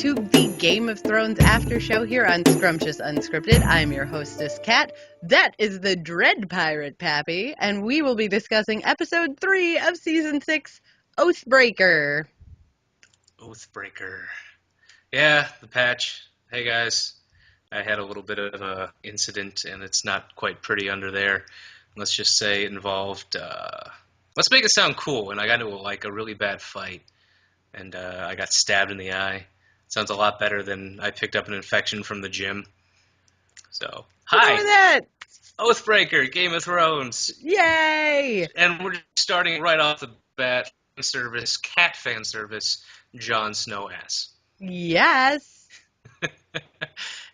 to the Game of Thrones after show here on Scrumptious Unscripted. I'm your hostess, Kat. That is the Dread Pirate, Pappy, and we will be discussing episode 3 of season 6, Oathbreaker. Oathbreaker. Yeah, the patch. Hey guys, I had a little bit of a incident, and it's not quite pretty under there. Let's just say it involved. Let's make it sound cool. And I got into a really bad fight, and I got stabbed in the eye. Sounds a lot better than I picked up an infection from the gym. So, hi, that. Oathbreaker, Game of Thrones. Yay! And we're starting right off the bat. Cat fan service, Jon Snow ass. Yes.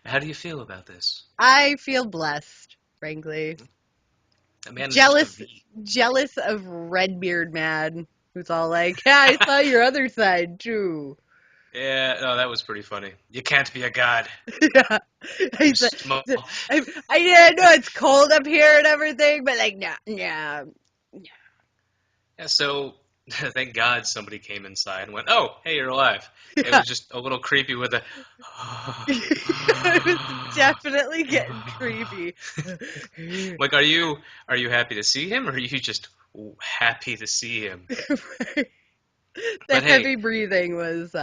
How do you feel about this? I feel blessed, frankly. Jealous of Redbeard Man, who's all like, yeah, I saw your other side, too. Yeah, no, that was pretty funny. You can't be a god. Yeah. I know it's cold up here and everything, but no. Yeah, so thank God somebody came inside and went, oh, hey, you're alive. Yeah. It was just a little creepy with a... It was definitely getting creepy. Like, are you happy to see him, or are you just happy to see him? Right. The heavy breathing was...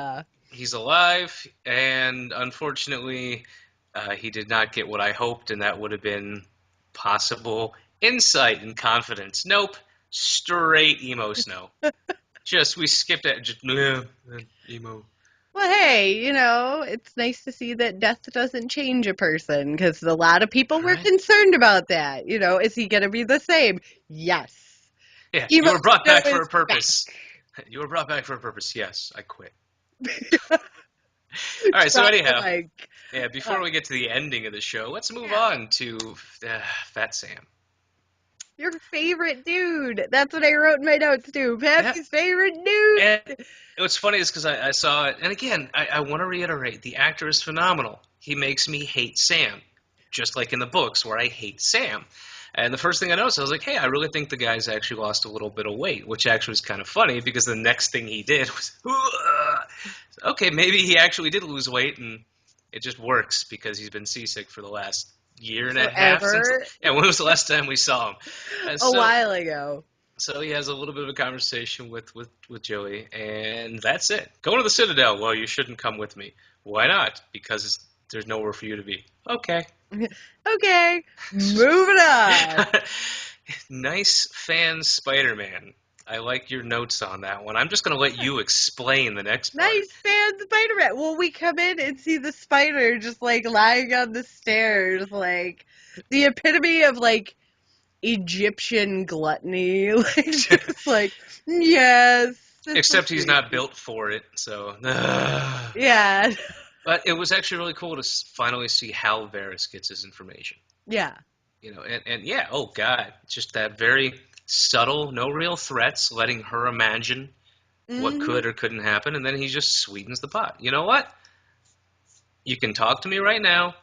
He's alive, and unfortunately, he did not get what I hoped, and that would have been possible insight and confidence. Nope. Straight emo Snow. We skipped it. Just emo. Well, hey, it's nice to see that death doesn't change a person, because a lot of people were concerned about that. Is he going to be the same? Yes. Yeah, you were brought back for a purpose. You were brought back for a purpose. Yes, I quit. All right, so anyhow, before we get to the ending of the show, let's move on to Fat Sam. Your favorite dude. That's what I wrote in my notes, too. Pappy's favorite dude. And what's funny is because I saw it, and again, I want to reiterate, the actor is phenomenal. He makes me hate Sam, just like in the books where I hate Sam. And the first thing I noticed, I was like, hey, I really think the guy's actually lost a little bit of weight, which actually was kind of funny because the next thing he did was, okay, maybe he actually did lose weight, and it just works because he's been seasick for the last year and a half. When was the last time we saw him? A while ago. So he has a little bit of a conversation with Joey, and that's it. Going to the Citadel. Well, you shouldn't come with me. Why not? Because there's nowhere for you to be. Okay. Okay. Moving on. Nice fan Spider-Man. I like your notes on that one. I'm just going to let you explain the next part. Nice fan Spider-Man. Well, we come in and see the spider just, lying on the stairs, the epitome of, Egyptian gluttony. Yes. Except he's not built for it, so... Yeah. But it was actually really cool to finally see how Varys gets his information. Yeah. And yeah, oh God, just that very subtle, no real threats, letting her imagine what could or couldn't happen, and then he just sweetens the pot. You know what? You can talk to me right now.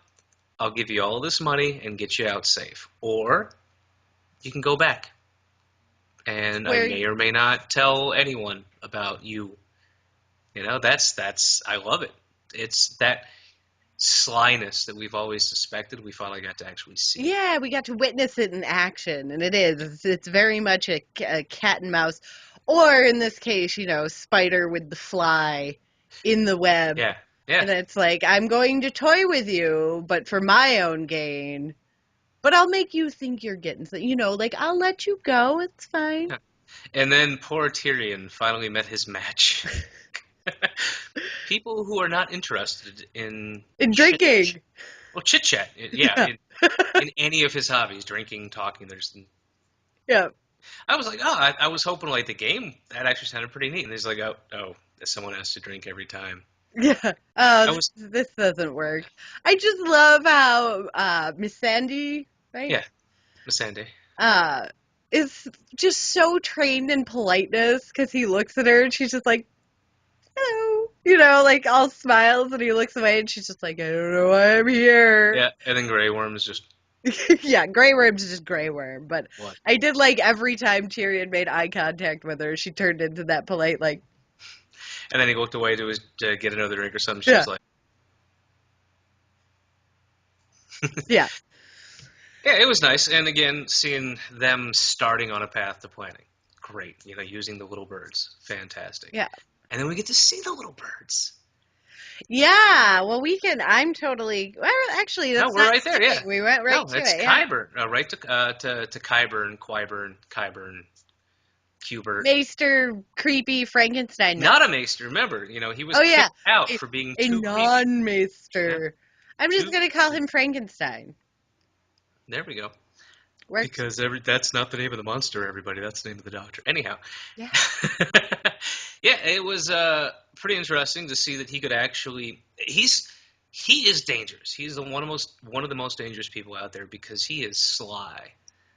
I'll give you all this money and get you out safe. Or you can go back. And I may or may not tell anyone about you. That's I love it. It's that slyness that we've always suspected. We finally got to actually see. Yeah, we got to witness it in action, and it is. It's very much a cat and mouse, or in this case, spider with the fly in the web. Yeah. And it's I'm going to toy with you, but for my own gain. But I'll make you think you're getting, I'll let you go. It's fine. Yeah. And then poor Tyrion finally met his match. People who are not interested in drinking. Chit-chat. Yeah. In any of his hobbies, drinking, talking. Yeah. I was like, I was hoping the game, that actually sounded pretty neat. And he's like, oh, someone has to drink every time. Yeah. This doesn't work. I just love how Miss Sandy, right? Yeah. Miss Sandy. Is just so trained in politeness because he looks at her and she's just like, hello, all smiles, and he looks away and she's just like, I don't know why I'm here. Yeah, and then Grey Worm is just... Yeah, Grey Worm's just Grey Worm, but what? I did every time Tyrion made eye contact with her, she turned into that polite, And then he looked away to get another drink or something. She Yeah. was like, Yeah. yeah, it was nice. And again, seeing them starting on a path to planning. Great. Using the little birds. Fantastic. Yeah. And then we get to see the little birds. Yeah. Well, I'm totally. Well, actually, No, that's we're not right there. Yeah. skipping. We went right No, to it's it. Yeah. Kyber. Right to Kyburn, Cubert. Maester, creepy Frankenstein man. Not a maester. Remember, he was Oh yeah, kicked out a, for being a too creepy. Yeah. non-maester. I'm just Too gonna call creepy. him Frankenstein. There we go. Works. Because that's not the name of the monster, everybody. That's the name of the doctor. Anyhow. Yeah. Yeah, it was pretty interesting to see that he could actually. He is dangerous. He's one of the most dangerous people out there because he is sly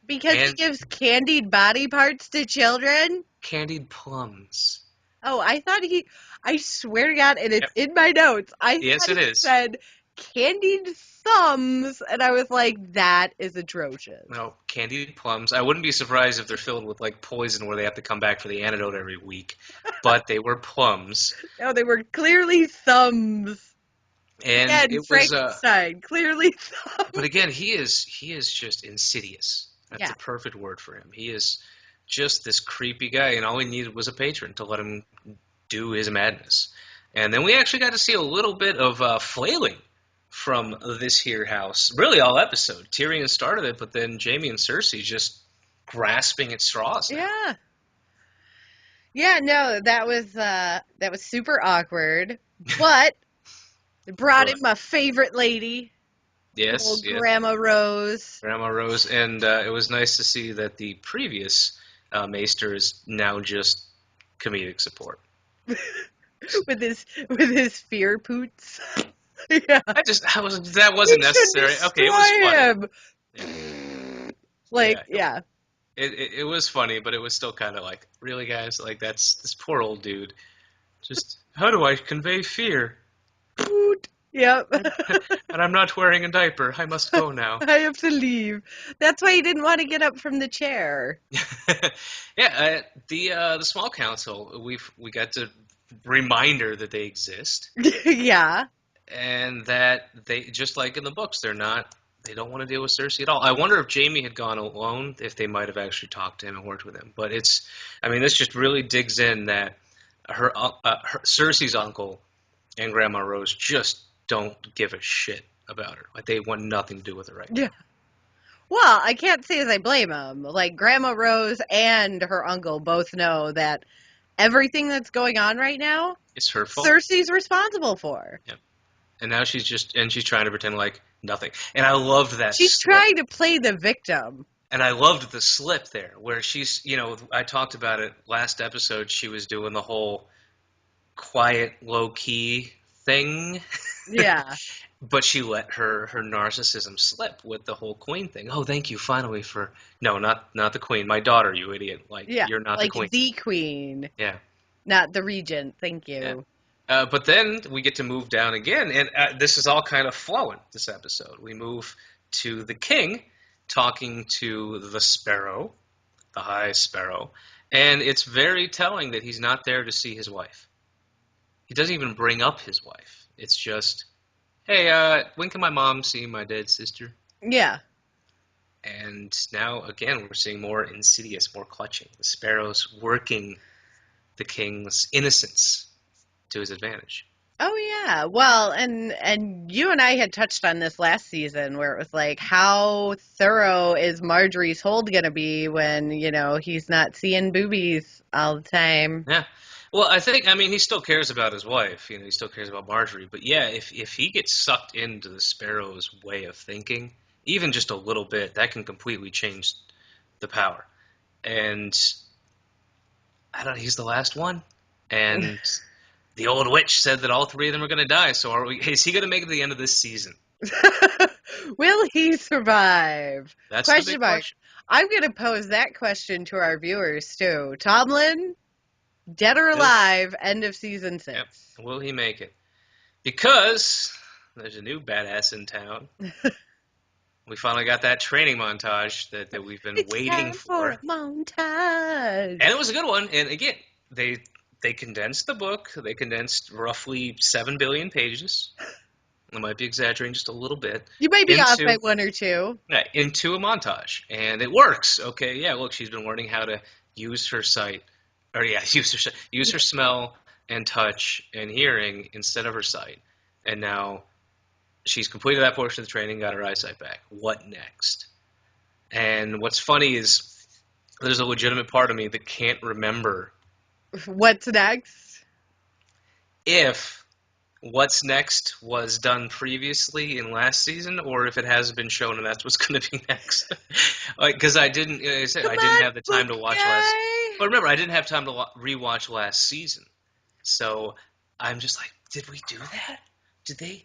Because he and gives candied body parts to children. candied plums. Oh, I swear to God, and it's Yep. in my notes. I Yes, thought it he is. said candied thumbs, and I was like, that is atrocious. No, candied plums. I wouldn't be surprised if they're filled with like poison where they have to come back for the antidote every week. But they were plums, No, they were clearly thumbs. and Again, it was. Frankenstein, clearly thumbs. But again, he is just insidious. That's Yeah. the perfect word for him. He is just this creepy guy, and all he needed was a patron to let him do his madness. And then we actually got to see a little bit of flailing from this here house. Really, all episode. Tyrion started it, but then Jaime and Cersei just grasping at straws now. Yeah. Yeah, no, that was super awkward, but it brought in But my favorite lady, yes, old yes, Grandma Rose. Grandma Rose, and it was nice to see that the previous Maester is now just comedic support. with his fear poots. Yeah. That wasn't We should necessary. Okay, it was destroy funny. him. Like, Yeah, yeah. it was funny, but it was still kind of like, really, guys, like that's this poor old dude. Just how do I convey fear? Poot. Yep. And I'm not wearing a diaper. I must go now. I have to leave. That's why he didn't want to get up from the chair. Yeah, the small council. We got to reminder that they exist. Yeah. And that they, just like in the books, they don't want to deal with Cersei at all. I wonder if Jaime had gone alone, if they might have actually talked to him and worked with him. But this just really digs in that her Cersei's uncle and Grandma Rose just don't give a shit about her. Like, they want nothing to do with her right now. Yeah. Well, I can't say as I blame him. Like, Grandma Rose and her uncle both know that everything that's going on right now, It's her fault. Cersei's responsible for. Yeah. And now she's trying to pretend like nothing. And I loved that She's slip. trying to play the victim. And I loved the slip there, where she's, I talked about it last episode. She was doing the whole quiet, low-key thing. Yeah. But she let her narcissism slip with the whole queen thing. Oh, thank you, finally, for... No, not the queen. My daughter, you idiot. Like, Yeah. you're not like the queen. the queen. Yeah. Not the regent. Thank you. Yeah. But then we get to move down again, and this is all kind of flowing, this episode. We move to the king talking to the sparrow, the high sparrow, and it's very telling that he's not there to see his wife. He doesn't even bring up his wife. It's just, hey, when can my mom see my dead sister? Yeah. And now, again, we're seeing more insidious, more clutching. The sparrow's working the king's innocence to his advantage. Oh yeah. Well, and you and I had touched on this last season where it was like, how thorough is Marjorie's hold gonna be when, he's not seeing boobies all the time? Yeah. Well, he still cares about his wife. He still cares about Marjorie. But yeah, if he gets sucked into the sparrow's way of thinking, even just a little bit, that can completely change the power. And I don't know, he's the last one. And the old witch said that all three of them are going to die. So is he going to make it to the end of this season? Will he survive? That's Question the big mark. question. I'm gonna pose that question to our viewers too. Tomlin, dead or alive, end of season 6. Yep. Will he make it? Because there's a new badass in town. We finally got that training montage that we've been It's waiting time for a montage. And it was a good one. And again, they they condensed the book. They condensed roughly 7 billion pages. I might be exaggerating just a little bit. You might be off by Into one or two. into a montage, and it works. Okay, yeah, look, she's been learning how to use her sight, or yeah, use her smell and touch and hearing instead of her sight, and now she's completed that portion of the training, got her eyesight back. What next? And what's funny is there's a legitimate part of me that can't remember What's next? if what's next was done previously in last season, or if it has been shown and that's what's going to be next. Like, because I didn't, like I said, Come I didn't on, have the time to book watch last. guy. But remember, I didn't have time to rewatch last season, so I'm just like, did we do that? Did they?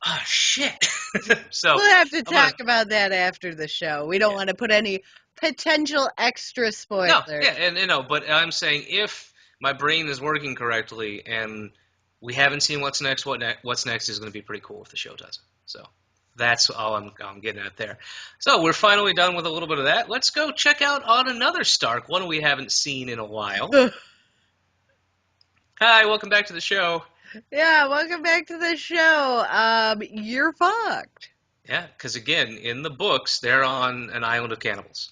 Oh shit! So We'll have to I'm gonna talk about that after the show. We don't yeah. want to put any potential extra No, spoilers. yeah, and but I'm saying if my brain is working correctly and we haven't seen what's next, what's next is going to be pretty cool if the show does. So that's all I'm getting at there. So we're finally done with a little bit of that. Let's go check out on another Stark, one we haven't seen in a while. Hi, welcome back to the show. Yeah, welcome back to the show. You're fucked. Yeah, because again, in the books, they're on an island of cannibals.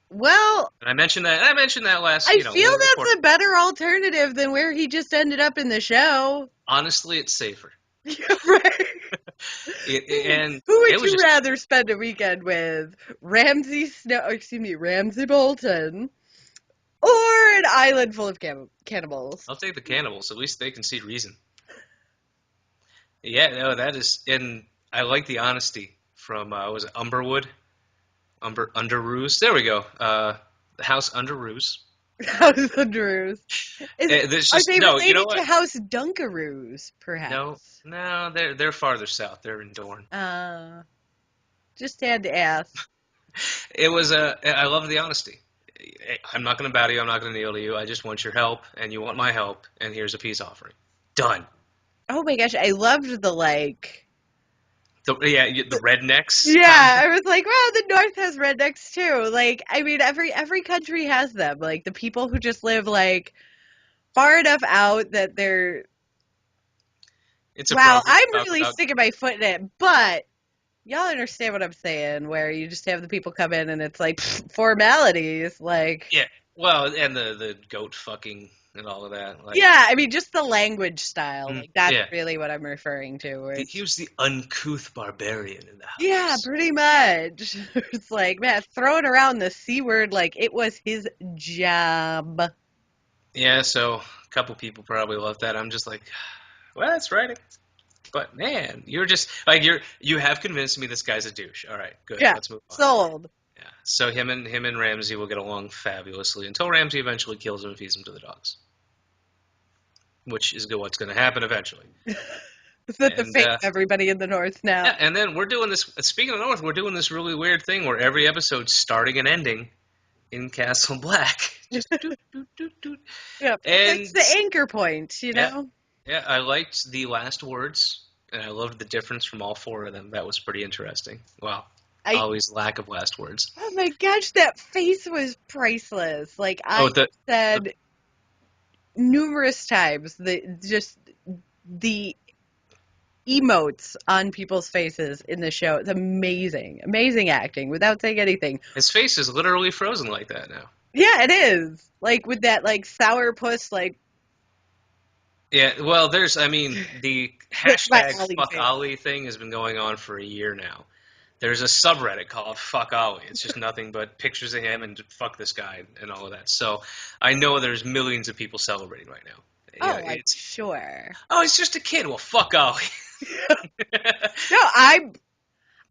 Well, And I mentioned that. I mentioned that last, I when feel we that's recorded. a better alternative than where he just ended up in the show. Honestly, it's safer. Right. And Who it would was you just rather spend a weekend with? Ramsay Bolton, or an island full of cannibals? I'll take the cannibals. At least they can see reason. Yeah, no, that is, and I like the honesty from was it Umberwood, Underoos? There we go. The House Underoos. House of Drews. There's Are just they no. You know related to what? House Dunkaroos, No, perhaps? no, they're farther south. They're in Dorne. Just had to ask. It was I love the honesty. I'm not going to bow to you. I'm not going to kneel to you. I just want your help, and you want my help, and here's a peace offering. Done. Oh my gosh, I loved the The rednecks Yeah, comment. I was like, wow, the North has rednecks too. Like, I mean, every country has them. Like the people who just live like far enough out that they're It's wow, appropriate I'm to talk really about. sticking my foot in it, but y'all understand what I'm saying, where you just have the people come in and it's like formalities, like Yeah. Well, and the goat fucking and all of that. Like, yeah, I mean just the language style, like that's yeah. really what I'm referring to. Where He it's was the uncouth barbarian in the yeah, house. pretty much. It's like, man, throwing around the C word like it was his job. Yeah, so a couple people probably love that. I'm just like, well, that's writing. But man, you're just like you have convinced me this guy's a douche. All right, good. Yeah, Let's move on. sold. Yeah. So him and Ramsey will get along fabulously until Ramsey eventually kills him and feeds him to the dogs, which is what's going to happen eventually. Is that the And fate of everybody in the North now? yeah, and then we're doing this. Speaking of North, we're doing this really weird thing where every episode's starting and ending in Castle Black. Just doot, doot, doot, doot. Yeah, it's And the anchor point, you yeah, know? yeah, I liked the last words, and I loved the difference from all four of them. That was pretty interesting. Wow, I always lack of last words. oh my gosh, that face was priceless. Like Oh, I the said numerous times, the emotes on people's faces in the show. It's amazing. Amazing acting without saying anything. his face is literally frozen like that now. Yeah, it is. Like with that like sourpuss like Yeah, well, I mean, the hit by hashtag Ollie fuck face. Ollie thing has been going on for a year now. There's a subreddit called Fuck Ollie. It's just nothing but pictures of him and fuck this guy and all of that. So I know there's millions of people celebrating right now. Yeah, Oh, I'm sure. he's just a kid. Well, fuck Ollie. No,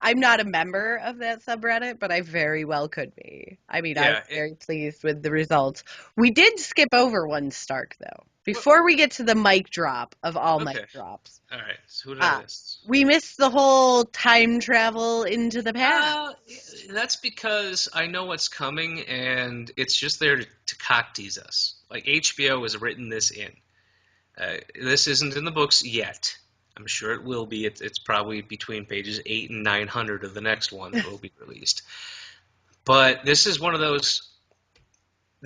I'm not a member of that subreddit, but I very well could be. I mean, I was Yeah. very pleased with the results. We did skip over one Stark, though. Well, Before we get to the mic drop of all okay. mic drops, All right. So who did I miss? we missed the whole time travel into the past. Uh, that's because I know what's coming, and it's just there to cock tease us. Like HBO has written this in. This isn't in the books yet. I'm sure it will be. It's probably between pages 8 and 900 of the next one that will be released. But this is one of those.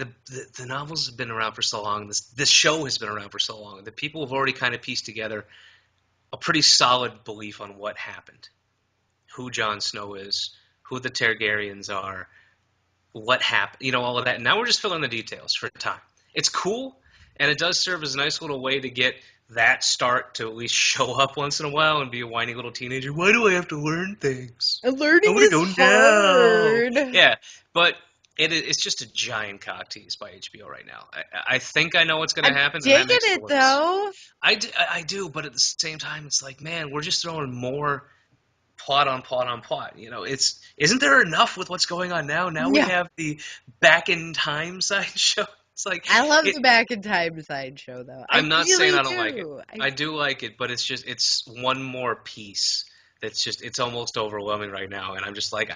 the novels have been around for so long. This show has been around for so long that people have already kind of pieced together a pretty solid belief on what happened, who Jon Snow is, who the Targaryens are, what happened, all of that. And now we're just filling the details for time. It's cool, and it does serve as a nice little way to get that start to at least show up once in a while and be a whiny little teenager. Why do I have to learn things? I Learning want to is go now. hard. Yeah, but it's just a giant cock tease by HBO right now. I think I know what's going to I'm happen, and that digging makes it it worse. though. I do, but at the same time, it's like, man, we're just throwing more plot on plot on plot. Isn't there enough with what's going on now? Now we No, have the back in time sideshow. It's like I love the Back in Time sideshow though. I I'm not saying really I don't like it. do. I do like it, but it's one more piece it's almost overwhelming right now, and I'm just like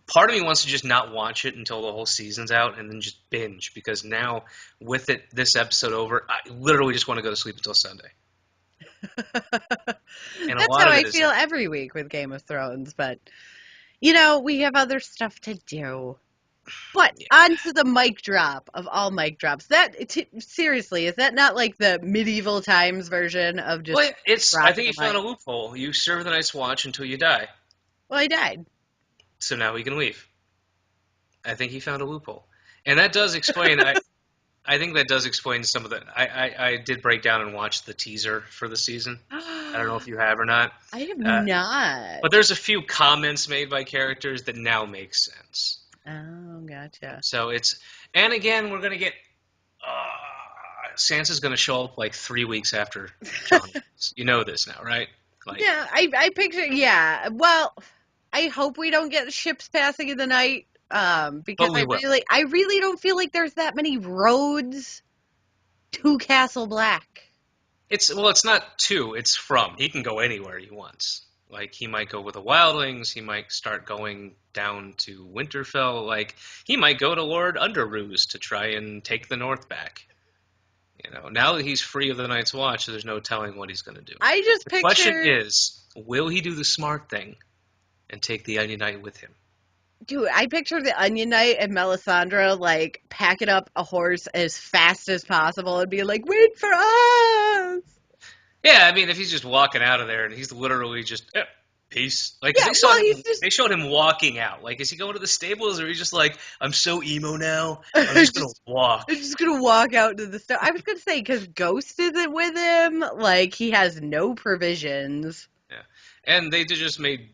part of me wants to just not watch it until the whole season's out and then just binge, because now with this episode over, I literally just want to go to sleep until Sunday. And a That's lot how of I it is feel that. every week with Game of Thrones, but we have other stuff to do. But Yeah. on to the mic drop of all mic drops. Seriously, is that not like the medieval times version of just Well, I dropping think a he found mic? a loophole. You serve the Night's Watch until you die, Well, I died. so now he can leave. I think he found a loophole, and that does explain. I think that does explain some of the. I did break down and watch the teaser for the season. I don't know if you have or not. I have Uh, not. But there's a few comments made by characters that now make sense. Oh, gotcha. So and again, we're gonna get. Sansa's gonna show up like 3 weeks after Jon. You know this now, right? Like, Yeah, I picture. Yeah, well, I hope we don't get ships passing in the night. Because but we will. I really don't feel like there's that many roads to Castle Black. It's not to. It's from. He can go anywhere he wants. Like, he might go with the wildlings. He might start going down to Winterfell. Like, he might go to Lord Underoos to try and take the North back. Now that he's free of the Night's Watch, there's no telling what he's going to do. I just The question picture, is, will he do the smart thing and take the Onion Knight with him? dude, I picture the Onion Knight and Melisandre like packing up a horse as fast as possible and being like, "Wait for us!" Yeah, I mean, if he's just walking out of there and he's literally just peace. Like, 'cause Yeah, well, he's just they showed him walking out. Like, is he going to the stables, or he's just like, I'm so emo now, I'm just gonna just walk. I'm just gonna walk out into the snow. I was gonna say because Ghost isn't with him, like he has no provisions. Yeah, and they just made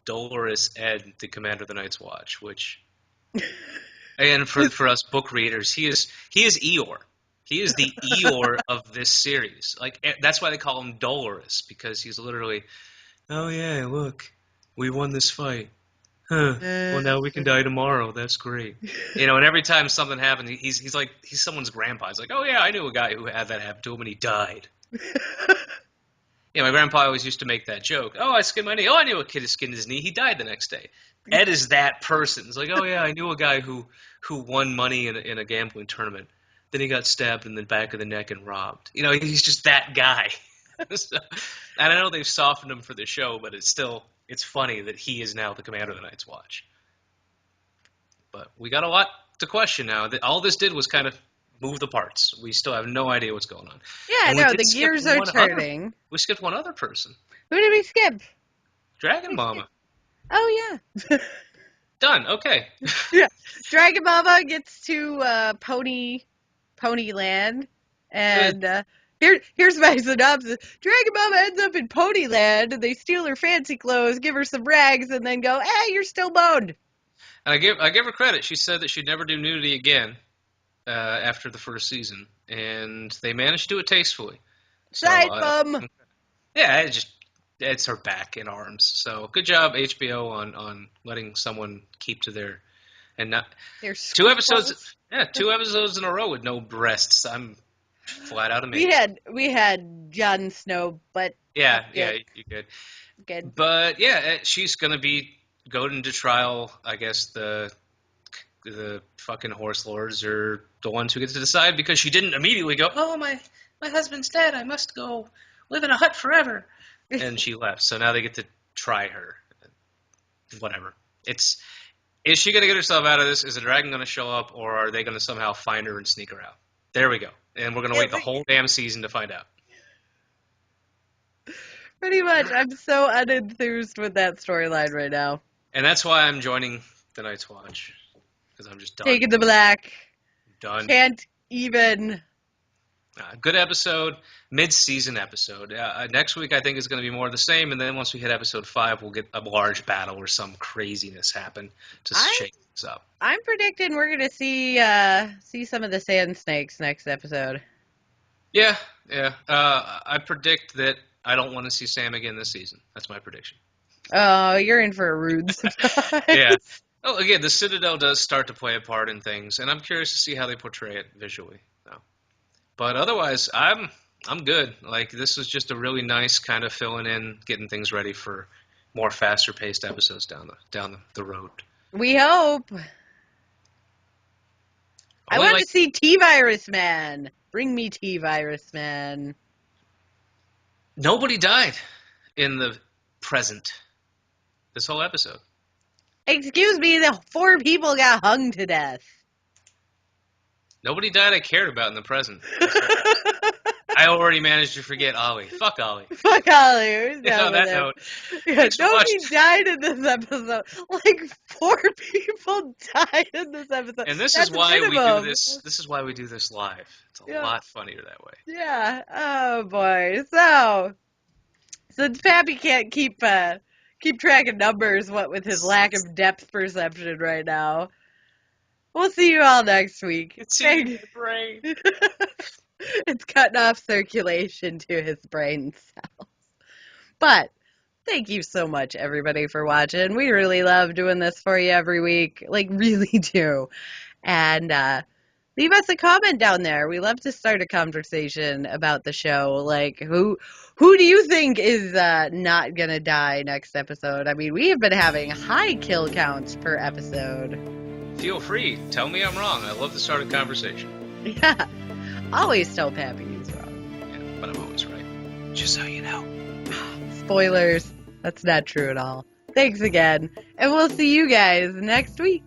Dolorous Ed the commander of the Night's Watch, which, and for us book readers, he is Eeyore. He is the Eeyore of this series. Like, that's why they call him Dolorous, because he's literally, oh yeah, look, we won this fight. Huh. Well, now we can die tomorrow. That's great. And every time something happens, he's like, he's someone's grandpa. He's like, oh yeah, I knew a guy who had that happen to him and he died. Yeah, my grandpa always used to make that joke. Oh, I skinned my knee. Oh, I knew a kid who skinned his knee. He died the next day. Ed is that person. It's like, oh yeah, I knew a guy who won money in a gambling tournament. Then he got stabbed in the back of the neck and robbed. He's just that guy. So, and I know they've softened him for the show, but it's funny that he is now the commander of the Night's Watch. But we got a lot to question now. All this did was kind of move the parts. We still have no idea what's going on. Yeah, And we no, did the skip gears are one other. turning. We skipped one other person. Who did we skip? Dragon Mama. Oh yeah. Done. Okay. Yeah. Dragon Mama gets to Ponyland, and here's my synopsis. Dragon Mama ends up in Ponyland, and they steal her fancy clothes, give her some rags, and then go, "Hey, you're still boned." And I give her credit. She said that she'd never do nudity again after the first season, and they managed to do it tastefully. So, Side bum. yeah, it's her back and arms. So good job HBO on letting someone keep to their and not There's 2 episodes. Yeah, 2 episodes in a row with no breasts. I'm flat out amazed. We had Jon Snow, but Yeah, good. you good. Good. But yeah, she's gonna be going into trial. I guess the fucking horse lords are the ones who get to decide, because she didn't immediately go, oh, my husband's dead, I must go live in a hut forever, and she left. So now they get to try her. Whatever. It's Is she going to get herself out of this? Is the dragon going to show up, or are they going to somehow find her and sneak her out? There we go. And we're going to wait the whole damn season to find out. Pretty much. I'm so unenthused with that storyline right now. And that's why I'm joining the Night's Watch. Because I'm just done. Taking the black. Done. Can't even. Good episode, mid-season episode. Next week, I think, is going to be more of the same, and then once we hit episode 5, we'll get a large battle where some craziness happen to shake this up. I'm predicting we're going to see some of the sand snakes next episode. Yeah. I predict that I don't want to see Sam again this season. That's my prediction. Oh, you're in for a rude surprise. Yeah. Oh, again, the Citadel does start to play a part in things, and I'm curious to see how they portray it visually. But otherwise, I'm good. Like, this was just a really nice kind of filling in, getting things ready for more faster-paced episodes down the road. We hope. I want to see T-Virus Man. Bring me T-Virus Man. Nobody died in the present this whole episode. Excuse me, the 4 people got hung to death. Nobody died I cared about in the present. I already managed to forget Ollie. Fuck Ollie. Fuck Ollie. On that note. Yeah, nobody died in this episode. Like 4 people died in this episode. And this is why we do this. This is why we do this live. It's a lot funnier that way. Yeah. Oh boy. So since Pappy can't keep track of numbers, what with his lack of depth perception right now. We'll see you all next week. It's in your brain. It's cutting off circulation to his brain cells. But thank you so much, everybody, for watching. We really love doing this for you every week. Like, really do. And leave us a comment down there. We love to start a conversation about the show. Like, who do you think is not going to die next episode? I mean, we have been having high kill counts per episode. Feel free. Tell me I'm wrong. I love to start a conversation. Yeah. Always tell Pappy he's wrong. Yeah, but I'm always right. Just so you know. Spoilers. That's not true at all. Thanks again. And we'll see you guys next week.